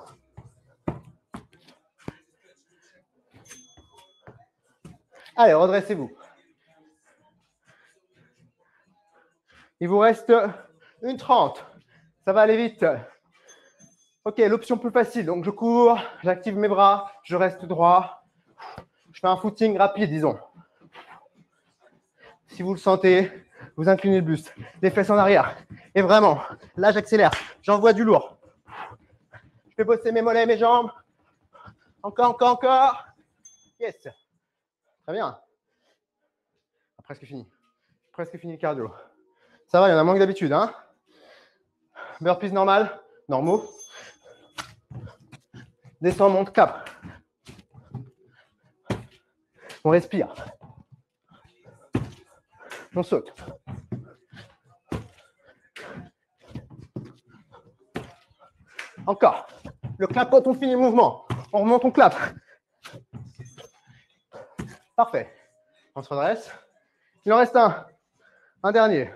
Allez, redressez-vous. Il vous reste une 30. Ça va aller vite. Ok, l'option plus facile. Donc, je cours, j'active mes bras, je reste droit. Je fais un footing rapide, disons. Si vous le sentez, vous inclinez le buste. Les fesses en arrière. Et vraiment, là, j'accélère. J'envoie du lourd. Je fais bosser mes mollets, mes jambes. Encore, encore, encore. Yes. Très bien. Presque fini. Presque fini le cardio. Ça va, il y en a moins que d'habitude. Hein? Burpees normal, normaux. Descend, monte, cap. On respire. On saute. Encore. Le clap quand on finit le mouvement. On remonte, on clap. Parfait. On se redresse. Il en reste un. Un dernier.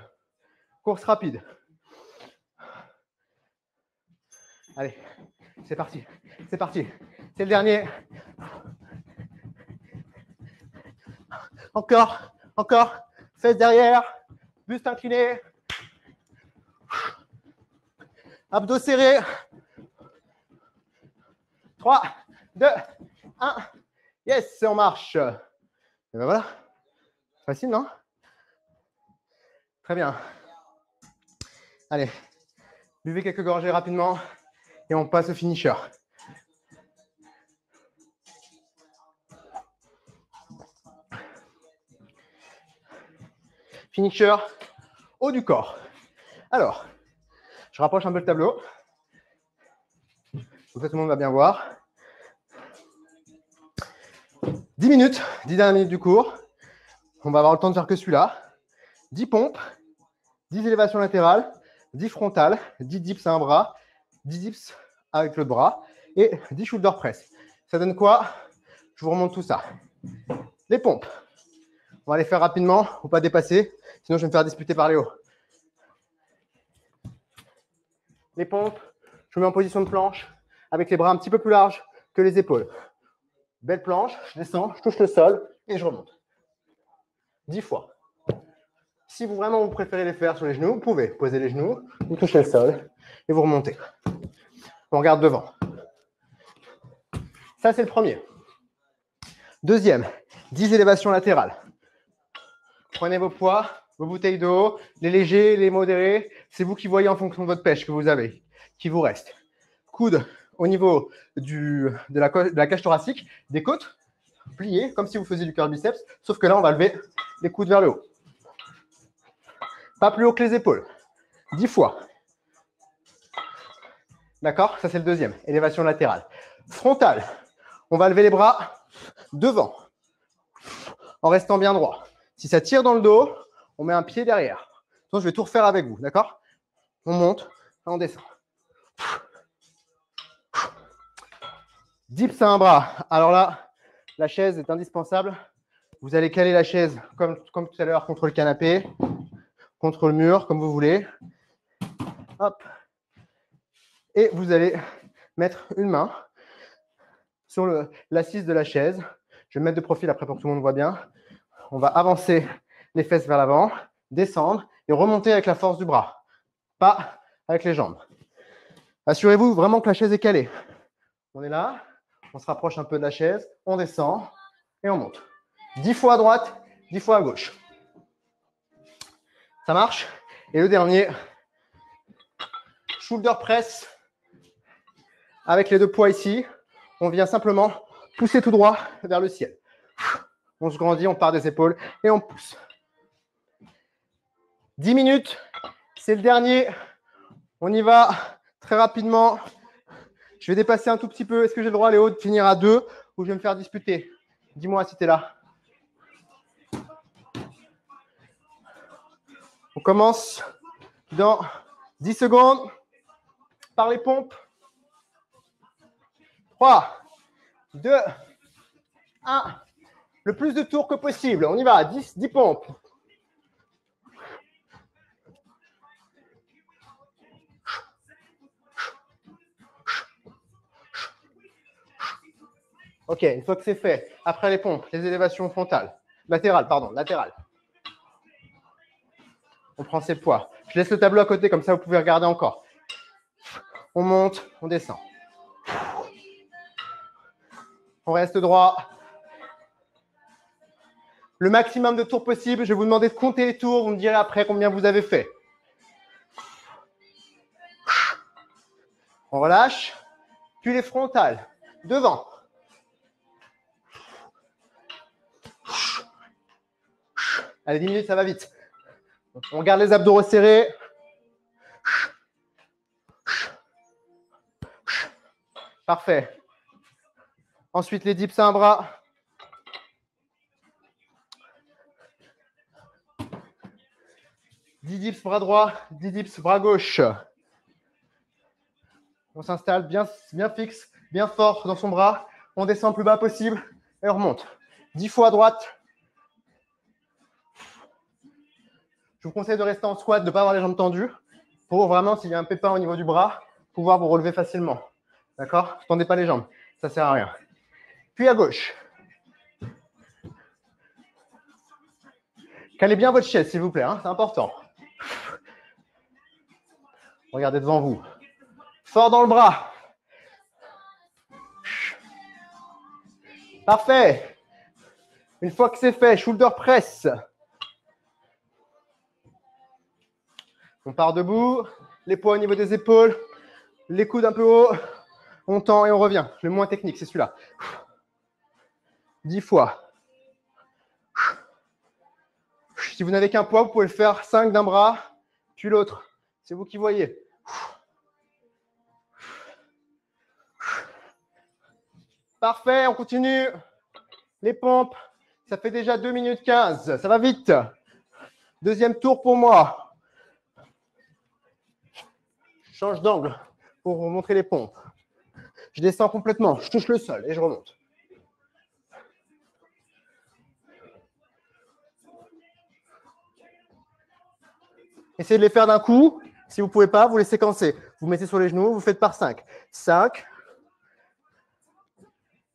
Course rapide. Allez, c'est parti. C'est parti. C'est le dernier. Encore, encore. Fesses derrière. Buste incliné. Abdos serrés. 3, 2, 1. Yes, c'est en marche. Et ben voilà. Facile, non? Très bien. Allez, buvez quelques gorgées rapidement et on passe au finisher. Finisher, haut du corps. Alors, je rapproche un peu le tableau. Comme ça, tout le monde va bien voir. 10 minutes, 10 dernières minutes du cours. On va avoir le temps de faire que celui-là. 10 pompes, 10 élévations latérales, 10 frontales, 10 dips à un bras, 10 dips avec l'autre bras et 10 shoulder press. Ça donne quoi? Je vous remonte tout ça. Les pompes. On va les faire rapidement, il ne faut pas dépasser, sinon je vais me faire disputer par Léo. Les pompes, je me mets en position de planche avec les bras un petit peu plus larges que les épaules. Belle planche, je descends, je touche le sol et je remonte. 10 fois. Si vous vraiment vous préférez les faire sur les genoux, vous pouvez poser les genoux, vous touchez le sol et vous remontez. On regarde devant. Ça, c'est le premier. Deuxième, 10 élévations latérales. Prenez vos poids, vos bouteilles d'eau, les légers, les modérés. C'est vous qui voyez en fonction de votre pêche que vous avez, qui vous reste. Coude au niveau de la cage thoracique, des côtes, pliées, comme si vous faisiez du curl biceps, sauf que là, on va lever les coudes vers le haut. Pas plus haut que les épaules. 10 fois. D'accord? Ça, c'est le deuxième. Élévation latérale. Frontale. On va lever les bras devant, en restant bien droit. Si ça tire dans le dos, on met un pied derrière. Donc, je vais tout refaire avec vous. D'accord? On monte, on descend. Dips à un bras. Alors là, la chaise est indispensable. Vous allez caler la chaise comme tout à l'heure contre le canapé. contre le mur, comme vous voulez. Hop. Et vous allez mettre une main sur l'assise de la chaise. Je vais me mettre de profil après pour que tout le monde voit bien. On va avancer les fesses vers l'avant, descendre et remonter avec la force du bras, pas avec les jambes. Assurez-vous vraiment que la chaise est calée. On est là, on se rapproche un peu de la chaise, on descend et on monte. 10 fois à droite, 10 fois à gauche. Ça marche? Et le dernier, shoulder press avec les deux poids ici. On vient simplement pousser tout droit vers le ciel. On se grandit, on part des épaules et on pousse. 10 minutes, c'est le dernier. On y va très rapidement. Je vais dépasser un tout petit peu. Est-ce que j'ai le droit, Léo, de finir à 2 ou je vais me faire disputer? Dis-moi si tu es là. On commence dans 10 secondes par les pompes. 3, 2, 1. Le plus de tours que possible. On y va. 10 pompes. Ok, une fois que c'est fait, après les pompes, les élévations frontales, latérales. On prend ses poids. Je laisse le tableau à côté, comme ça vous pouvez regarder encore. On monte, on descend. On reste droit. Le maximum de tours possible. Je vais vous demander de compter les tours. Vous me direz après combien vous avez fait. On relâche. Puis les frontales. Devant. Allez, 10 minutes, ça va vite. On garde les abdos resserrés. Parfait. Ensuite, les dips à un bras. Dix dips bras droit, 10 dips bras gauche. On s'installe bien fixe, bien fort dans son bras. On descend le plus bas possible et on remonte. 10 fois à droite. Je vous conseille de rester en squat, de ne pas avoir les jambes tendues pour vraiment, s'il y a un pépin au niveau du bras, pouvoir vous relever facilement. D'accord? Ne tendez pas les jambes, ça ne sert à rien. Puis à gauche. Calez bien votre chaise, s'il vous plaît, hein, c'est important. Regardez devant vous. Fort dans le bras. Parfait. Une fois que c'est fait, shoulder press. On part debout, les poids au niveau des épaules, les coudes un peu haut, on tend et on revient. Le moins technique, c'est celui-là. 10 fois. Si vous n'avez qu'un poids, vous pouvez le faire 5 d'un bras, puis l'autre. C'est vous qui voyez. Parfait, on continue. Les pompes, ça fait déjà 2 minutes 15. Ça va vite. Deuxième tour pour moi. Je change d'angle pour vous montrer les pompes. Je descends complètement, je touche le sol et je remonte. Essayez de les faire d'un coup. Si vous ne pouvez pas, vous les séquencez. Vous mettez sur les genoux, vous faites par 5. 5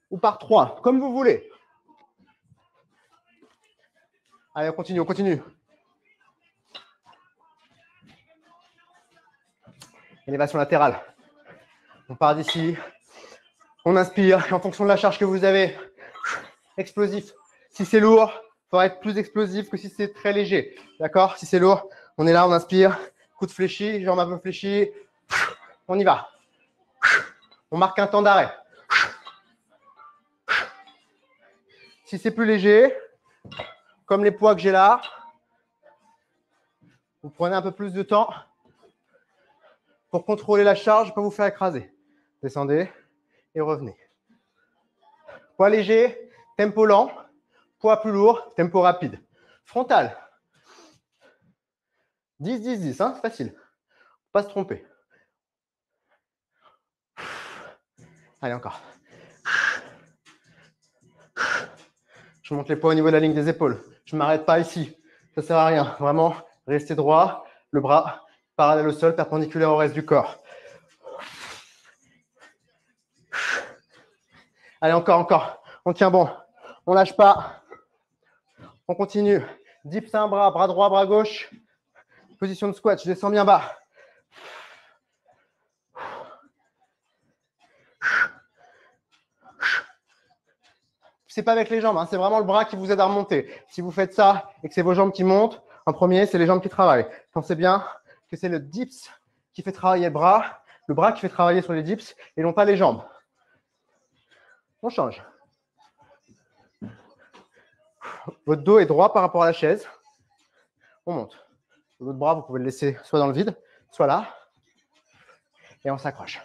ou par 3, comme vous voulez. Allez, on continue, on continue. Élévation latérale. On part d'ici. On inspire. Et en fonction de la charge que vous avez, explosif. Si c'est lourd, il faudra être plus explosif que si c'est très léger. D'accord? Si c'est lourd, on est là, on inspire. Coude fléchi, jambes un peu fléchies. On y va. On marque un temps d'arrêt. Si c'est plus léger, comme les poids que j'ai là, vous prenez un peu plus de temps pour contrôler la charge, pas vous faire écraser. Descendez et revenez. Poids léger, tempo lent. Poids plus lourd, tempo rapide. Frontal. 10, 10, 10, hein, c'est facile. Faut pas se tromper. Allez, encore. Je monte les poids au niveau de la ligne des épaules. Je ne m'arrête pas ici. Ça ne sert à rien. Vraiment, Restez droit, le bras parallèle au sol, perpendiculaire au reste du corps. Allez, encore. On tient bon. On ne lâche pas. On continue. Dips un bras, bras droit, bras gauche. Position de squat, je descends bien bas. C'est pas avec les jambes, hein, c'est vraiment le bras qui vous aide à remonter. Si vous faites ça et que c'est vos jambes qui montent, en premier, c'est les jambes qui travaillent. Pensez bien que c'est le dips qui fait travailler le bras qui fait travailler sur les dips et non pas les jambes. On change. Votre dos est droit par rapport à la chaise. On monte. Votre bras, vous pouvez le laisser soit dans le vide, soit là. Et on s'accroche.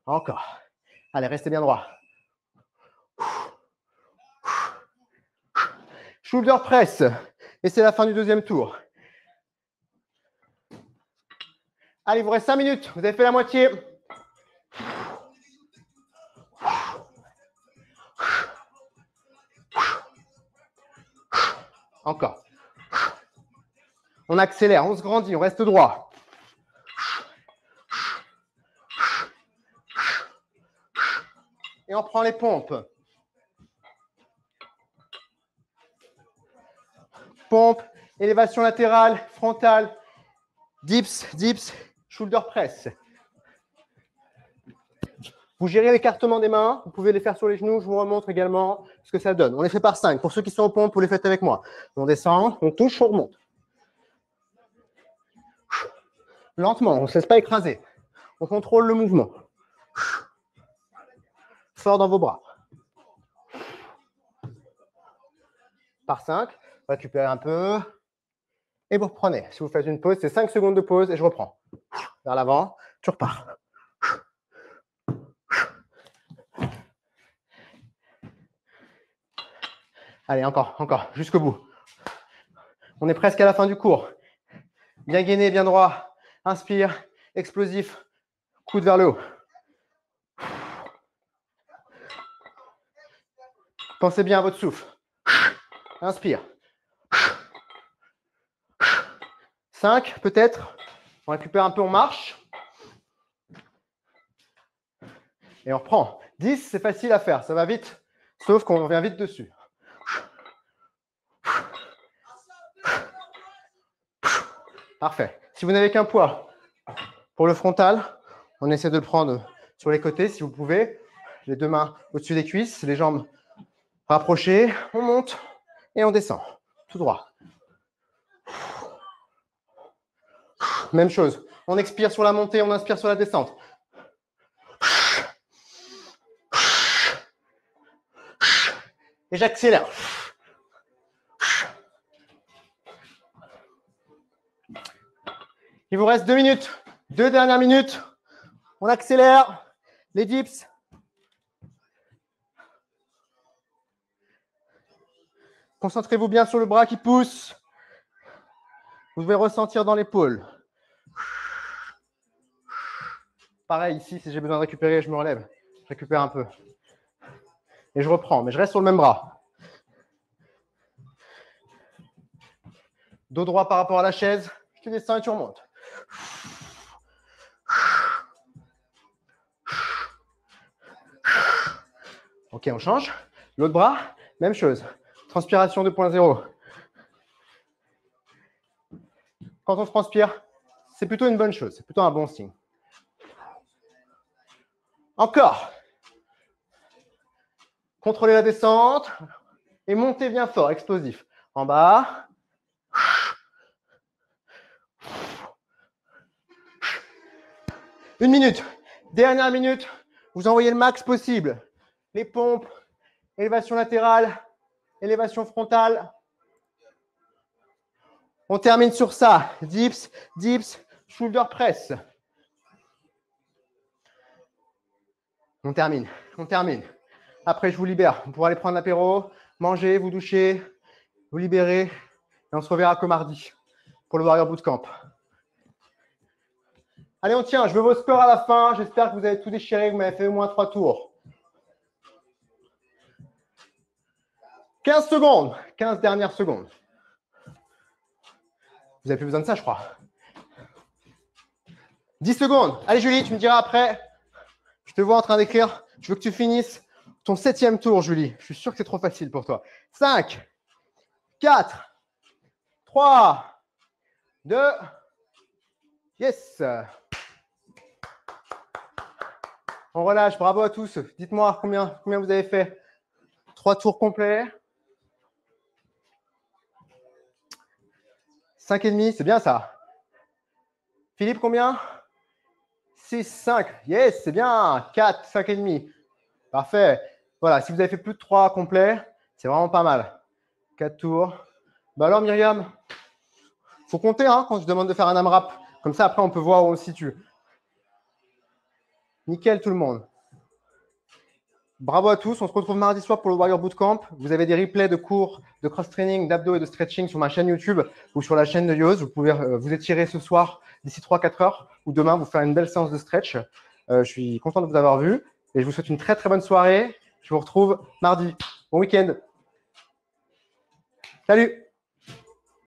Encore. Allez, restez bien droit. Shoulder press. Et c'est la fin du deuxième tour. Allez, il vous reste 5 minutes. Vous avez fait la moitié. Encore. On accélère, on se grandit, on reste droit. Et on prend les pompes. Pompe, élévation latérale, frontale, dips, shoulder press. Vous gérez l'écartement des mains, vous pouvez les faire sur les genoux, je vous remontre également ce que ça donne. On les fait par 5. Pour ceux qui sont aux pompes, vous les faites avec moi. On descend, on touche, on remonte. Lentement, on ne se laisse pas écraser. On contrôle le mouvement. Fort dans vos bras. Par 5, récupérez un peu. Et vous reprenez. Si vous faites une pause, c'est 5 secondes de pause et je reprends. Vers l'avant, tu repars. Allez, encore, jusqu'au bout. On est presque à la fin du cours. Bien gainé, bien droit. Inspire, explosif, coude vers le haut. Pensez bien à votre souffle. Inspire. 5, peut-être. On récupère un peu, on marche. Et on reprend. 10, c'est facile à faire, ça va vite. Sauf qu'on revient vite dessus. Parfait. Si vous n'avez qu'un poids, pour le frontal, on essaie de le prendre sur les côtés si vous pouvez. Les deux mains au-dessus des cuisses, les jambes rapprochées. On monte et on descend. Tout droit. Même chose. On expire sur la montée, on inspire sur la descente. Et j'accélère. Il vous reste 2 minutes. 2 dernières minutes. On accélère. Les dips. Concentrez-vous bien sur le bras qui pousse. Vous devez ressentir dans l'épaule. Pareil ici, si j'ai besoin de récupérer, je me relève. Je récupère un peu. Et je reprends, mais je reste sur le même bras. Dos droit par rapport à la chaise. Tu descends et tu remontes. Ok, on change. L'autre bras, même chose. Transpiration 2.0. Quand on transpire, c'est plutôt une bonne chose. C'est plutôt un bon signe. Encore. Contrôlez la descente. Et montez bien fort, explosif. En bas. 1 minute. Dernière minute. Vous envoyez le max possible. Les pompes, élévation latérale, élévation frontale. On termine sur ça. Dips, shoulder press. On termine. Après, je vous libère. Vous pourrez aller prendre l'apéro, manger, vous doucher, vous libérer. Et on se reverra que mardi pour le Warrior Bootcamp. Allez, on tient. Je veux vos scores à la fin. J'espère que vous avez tout déchiré, que vous m'avez fait au moins 3 tours. 15 secondes. 15 dernières secondes. Vous n'avez plus besoin de ça, je crois. 10 secondes. Allez, Julie, tu me diras après. Je te vois en train d'écrire. Je veux que tu finisses ton 7e tour, Julie. Je suis sûr que c'est trop facile pour toi. 5, 4, 3, 2. Yes. On relâche. Bravo à tous. Dites-moi combien vous avez fait. 3 tours complets. 5,5, c'est bien ça. Philippe, combien? 6, 5. Yes, c'est bien. 4, 5,5. Parfait. Voilà, si vous avez fait plus de 3 complets, c'est vraiment pas mal. 4 tours. Bah alors, Myriam, il faut compter hein, quand je demande de faire un AMRAP. Comme ça, après, on peut voir où on se situe. Nickel, tout le monde. Bravo à tous. On se retrouve mardi soir pour le Warrior Bootcamp. Vous avez des replays de cours de cross-training, d'abdos et de stretching sur ma chaîne YouTube ou sur la chaîne de Yoz. Vous pouvez vous étirer ce soir d'ici 3-4 heures ou demain vous faire une belle séance de stretch. Je suis content de vous avoir vu et je vous souhaite une très très bonne soirée. Je vous retrouve mardi. Bon week-end. Salut!